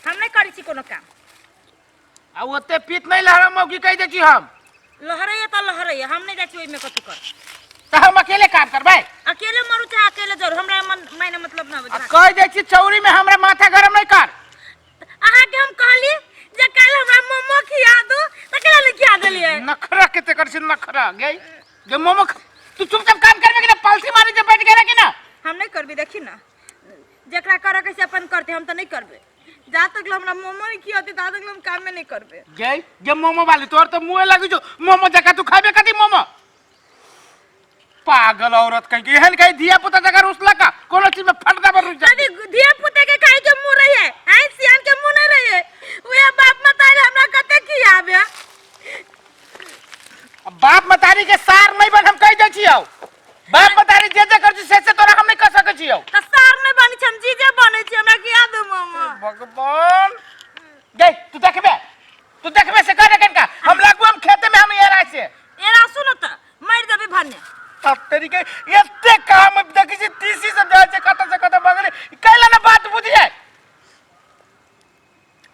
हम नहीं करी छी कोनो काम आ ओते पीत नहीं लहरा मौकी कह दे छी हम लहरैया तो लहरैया हम नहीं जाय छी ओइ में कथु कर तो हम अकेले काम करबै अकेले मरू चाहे अकेले जरूर हमरा मायने मतलब ना बुझा कह दे छी चौरी में हमरा माथा गरम नहीं कर आहा के हम कहली जे काल हमरा मोमो खिया दो त केला ले खिया देलिए नखरा केते कर छी नखरा गई जे मोमो तू चुपचाप काम करबे कि ना पलसी मारी जे बैठ गेला कि ना हम नहीं करबी देखी ना जेकरा करे के से अपन करते हम तो नहीं करबे जा तक हमरा मोमो नहीं खियाते ता तक हम काम में नहीं करबे गई जे मोमो वाली तोर तो मुंह लगी जो मोमो जका तू खाबे कदी मोमो पागल औरत कहीं एहन कहीं धिया पुता जगह उसला का कोनो चीज में फटदा बर रुक जाती धिया पुता के काहे के मुंह रही है हैं सियान के मुंह नहीं रही है ओया बाप मतारी हमरा कते खियाबे बाप मतारी के सार नहीं बन हम कह दे छियो बाप मतारी जे जे कर छी से तोरा हम नहीं कर सकै छियो त सार नहीं बनी छम जीजे बने छी हमरा खिया दो मामा भगवान गई तू देखबे से करे कनका हम लागू हम खेते में हम एरा से एरा सुनो त मार देबे भन्ने तेरी के एते काम देखि छी तीसी सब जाय छै कत से कत बगले कैला ना बात बुझिए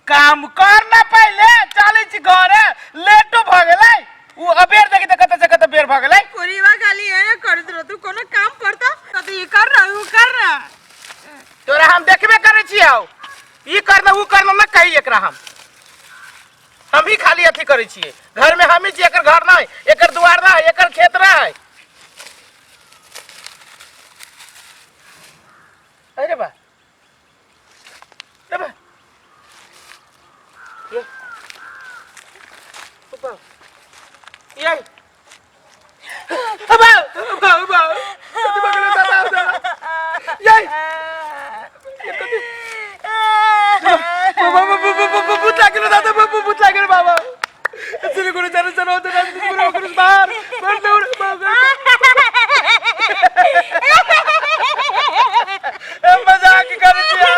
काम करना पहले चले छी घर लेटो भ गेलै उ अबेर देखि त कत से कत बेर भ गेलै पुरीवा खाली है करत रह तू कोनो काम करता त ई कर रहा उ कर रहा तोरा हम देखबे करे छियो ई करना उ करना ना कहि एकरा हम ही खाली अथी करे छिए घर में हम ही छी एकर घर नहीं एकर दुआर नहीं एकर खेत नहीं अरे बा ये ये अब कति बगले दादा ये बाबा भूत लागेल दादा भूत लागेल बाबा चली कोणी जाने जानो होते ना तुझे करून बाहर बर दौड़ बाबा मजाक कर दिया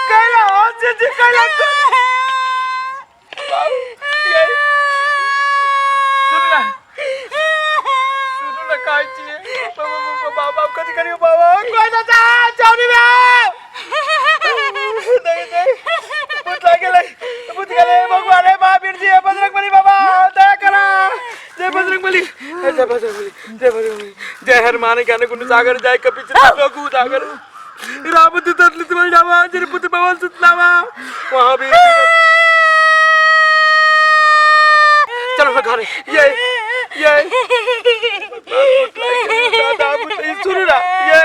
कैला आज जी कैला सुन ना काय छी बाबा कथि करियो बाबा कोई ना जा चौरी में नहीं भूत लागेले भगवान है महावीर जी बजरंगबली बाबा दया करा जय बजरंगबली जय हनुमान ज्ञान गुण सागर जय कपीश लोकु सागर राम दूत तुम्हारे नामा जय पुत्र भगवान सुतनामा वहां भी चलो घर ये दादा सुन ना ये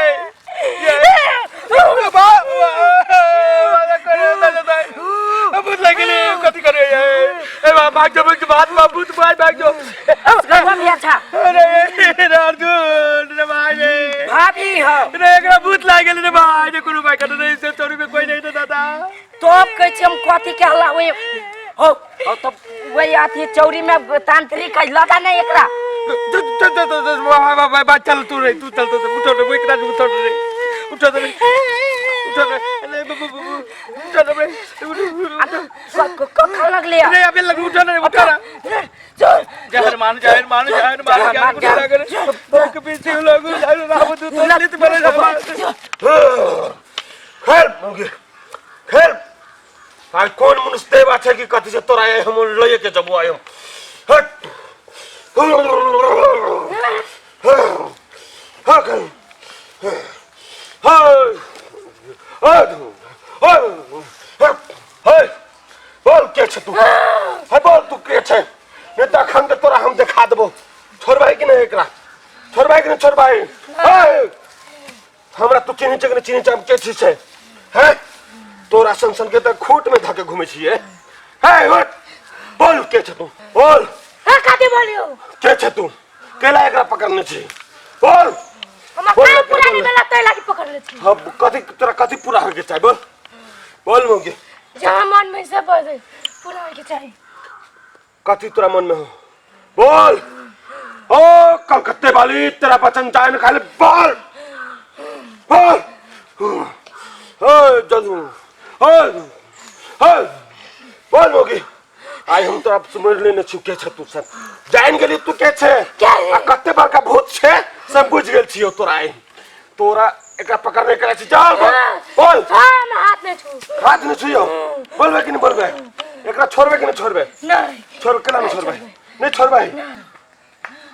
बाबा भूत लगेले कथि करे ए भाग जो बात भूत भाग जो गरबा अच्छा अरे अर्जुन रे भाई भाभी हो रे एकरा भूत लागेल रे भाई रे कोनो भाई कत नहीं से चोरी में कोई नहीं तो दादा तो अब कह छी हम कथि के हल्ला होए हो तो वही आती चौरी में तांत्रिक लगा नहीं एकरा चल तू रे तू चल तो उठो रे कोई कदा उठो रे उठो रे ले उठो रे को लगले रे अबे लग उठो रे उठो रे जहर मान क्या करे के पीछे लोग राम दूत लित बने खैर आज कौन मनुष्य देव अच्छा कि कथि से तोरा हम लइए के जबु आयो हट बोल के छ तू है बोल तू के छ नेता खंड तोरा हम दिखा देबो छोड़बाई कि नहीं एकरा छोड़बाई कि नहीं छोड़बाई हमरा तू चिनी चाम के छी छै है तोरा संसन के त खूट में धके घुमे छिए है हट बोल के छ तू बोल हां काते बोलियो के छ तू केला एकरा पकड़ने छी बोल हम काम पूरा नहीं भेला तै लागी पकड़ ले छी अब कथि तोरा कथि पूरा होके चाहि बोल मोगी जहां मन में सब पूरा होके चाहिए कथि तोरा मन में हो बोल ओ कलकत्ते वाली तेरा बचन जान खाली बोल बोल ओ जल्दी बोल मोगी आई हम तो अब समझ लेने चुके छ तू सब जान गेली तू के छे क्या है? आ कते बड़का भूत छे सब बुझ गेल छियो तोरा आई तोरा एकरा पकड़ने करे छी चल बोल हाँ मैं हाथ में छू हाथ में छुइयो बोलबे कि नहीं बोलबे एकरा छोड़बे कि नहीं छोड़बे नहीं छोड़ केला नहीं छोड़बे नहीं छोड़बे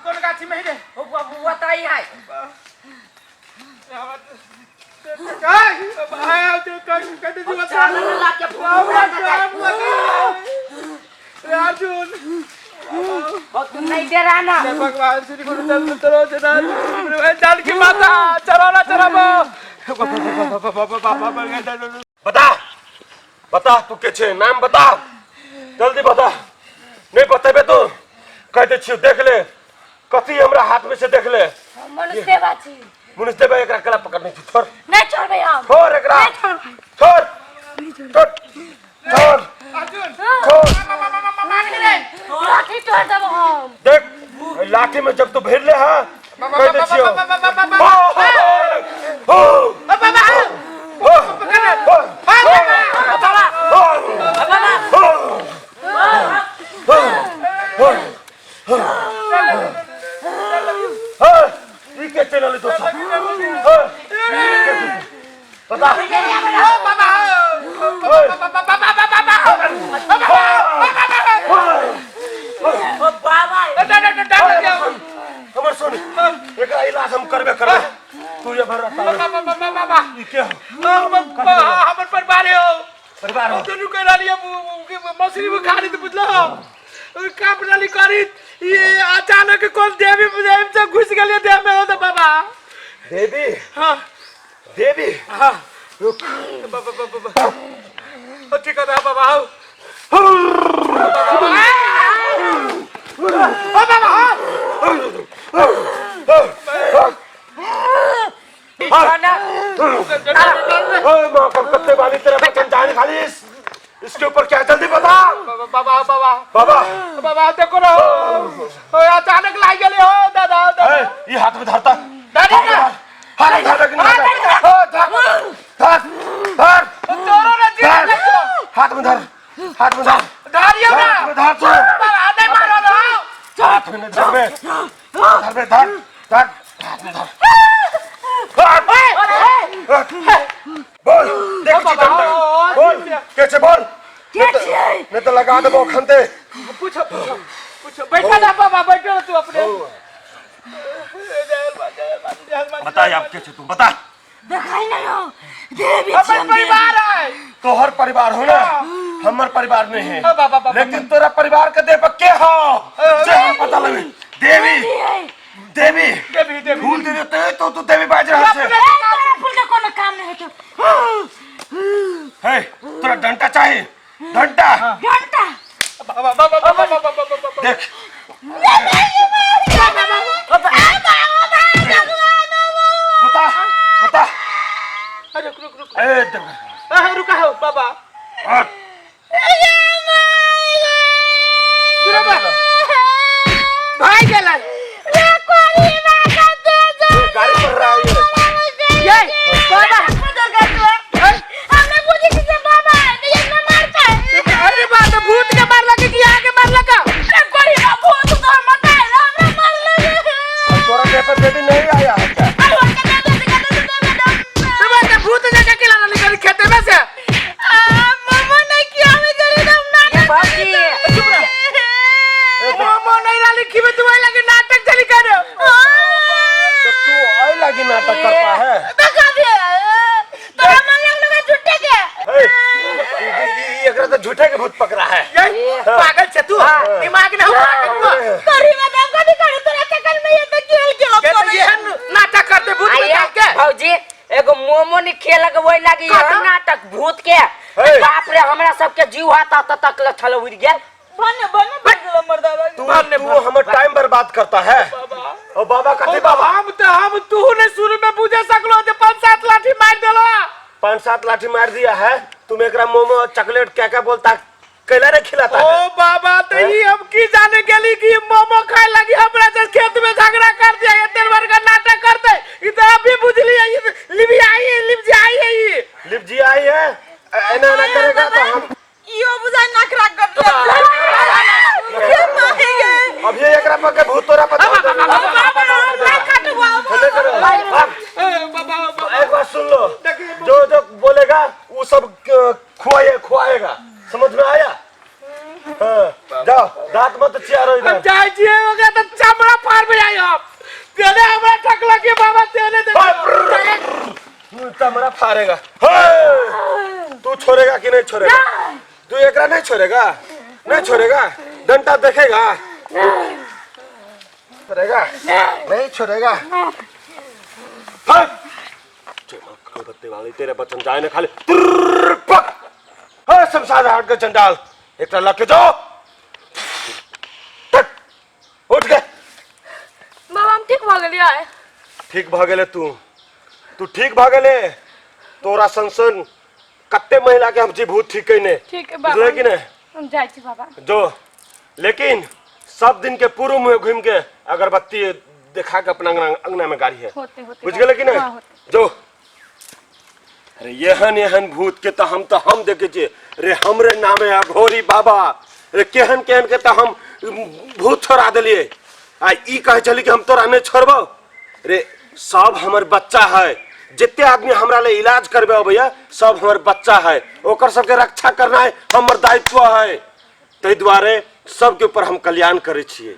कौन गाछी में ही रे बताई है आया तो कहते जी बता ला के अर्जुन तुम नहीं दे रहा ना भगवान श्री गुरु चंद्र चलो जना जान की माता चराना चराबो बता बता तू के छे नाम बता जल्दी बता नहीं बतेबे तो कहते छियो देख ले कथी हमरा हाथ में से देख ले मनुष्य बाची मुनिस देबे एकरा कला पकड़ने छी छोड़ नहीं छोड़ हम छोड़ एकरा छोड़ छोड़ छोड़ अर्जुन छोड़ लाठी तोड़ देबो हम देख लाठी में जब तू भेड़ ले हां कहते छियो के चले तो बता हमर सुन एकरा इलाज हम करबे करबे तू ये भर रहता ई के हमर परिवार हो परिवार हो दोनों के डालिए मछली में खा रही तो बुझलो का बनाली करी ये अचानक कौन देवी देवी से घुस गई देह में हो तो बाबा देवी हाँ देवी हाँ बाबा ठीक है बाबा आओ कत्ते वाली तेरा बचन जाने खाली इसके ऊपर क्या जल्दी बता बाबा बाबा बाबा बाबा देखो ना अचानक लाई गए हो दादा ये हाथ में धरता दादा हाथ में धर हाथ में धर हाथ में धर धारियो ना हाथ में धर तू आधे मारो ना हाथ में धर बे धर बे धर धर हाथ में धर बोल देख छी डंडा बोल कैसे बोल नहीं तो लगा दे वो खंते पूछो पूछो पूछो बैठा ना बाबा बैठो तू अपने बता आप कैसे तू बता दिखाई नहीं हो देवी अपन परिवार है तो हर परिवार हो ना हमार परिवार नहीं है बाबा लेकिन तेरा परिवार के देव के हो जे पता लगे देवी देवी देवी देवी फूल दे देते तो तू देवी बाज रहा है फूल का कोनो काम नहीं है तो है तेरा डंडा चाहिए डंडा घंटा बाबा देख बता बता रुक रुक रुक ए देख रुका हो बाबा भाई गेला गाड़ी पर रहा है ये बाबा हमने पूछी किसे बाबा ये न मारता है अरे बाबा भूत के मार लगे कि आगे मार लगा कोई ना भूत तो मत है हमने मार ले तोरा देह पर देवी नहीं आया है क्या सुबह भूत जगह के लाना निकल खेते में से मामा ने किया हमें जल्दी दम ना बाकी मोमो नहीं लाली की में तुम्हें लगे नाटक चली कर तो तू आई लगी नाटक करता है तो का दिया तो मन लग लगा झूठे के ये एकरा तो झूठे के भूत पकड़ा है ये पागल छे तू दिमाग ना पागल करी में दम का दिखा तेरा चक्कर में ये तो खेल के तू ये नाटक करते भूत बता के भौजी एगो मोमो ने खेलक वही लागी नाटक भूत के बाप रे हमरा सबके जीव हाथ तक लथल उड़ गेल बने बने बगल मर्दावा तू हमर टाइम बर्बाद करता है और बाबा कथी बाबा हम तू ने शुरू में बुझे सकलो जे 5-7 लाठी मार देलो 5-7 लाठी मार दिया है तुम एकरा मोमो चॉकलेट क्या बोलता कैला रे खिलाता है ओ बाबा तो ये हम की जाने गेली कि मोमो खाए लगी हमरा से खेत में झगड़ा कर दिया ये तेल भर का नाटक करते इधर अभी बुझली है ये लिपजी आई है ये लिप जी आई है ऐना ना करेगा तो हम यो बुझा नखरा कर निकला के बाबा तेरे तमरा फाड़ेगा। तू छोड़ेगा कि नहीं छोड़ेगा? तू एकरा नहीं छोड़ेगा? नहीं छोड़ेगा? डंडा देखेगा? छोड़ेगा? नहीं छोड़ेगा? बत्ती वाली तेरे बच्चन जाए ना खाली शमशान घाट के चंडाल एक लग जाओ। उठ गए। बाबा हम ठीक भ गेलियै। ठीक भ गेले तू ठीक भ गेले। तोरा संसन कत्ते महिला के हम जी भूत ठीक कइने। ठीक है बाबा। बुझले कि नहीं? हम जाय छी बाबा। जो लेकिन सब दिन के पूर्व में घूम के अगरबत्ती दिखा के अपना अंगना में गाड़ी है। बुझ गए कि नहीं? जो अरे यहन भूत के तो हम देखे छे रे हमरे नामे अघोरी बाबा रे केहन केहन के तो हम भूत छोड़ा दिलिए। आ ई कहे चली कि हम तोरा नहीं छोड़बो रे। सब हमर बच्चा है। जितने आदमी हमरा ले इलाज करबे भैया सब हमर बच्चा है। ओकर सबके रक्षा करना है हमर दायित्व है। तै द्वारे सबके ऊपर हम कल्याण करे छिए।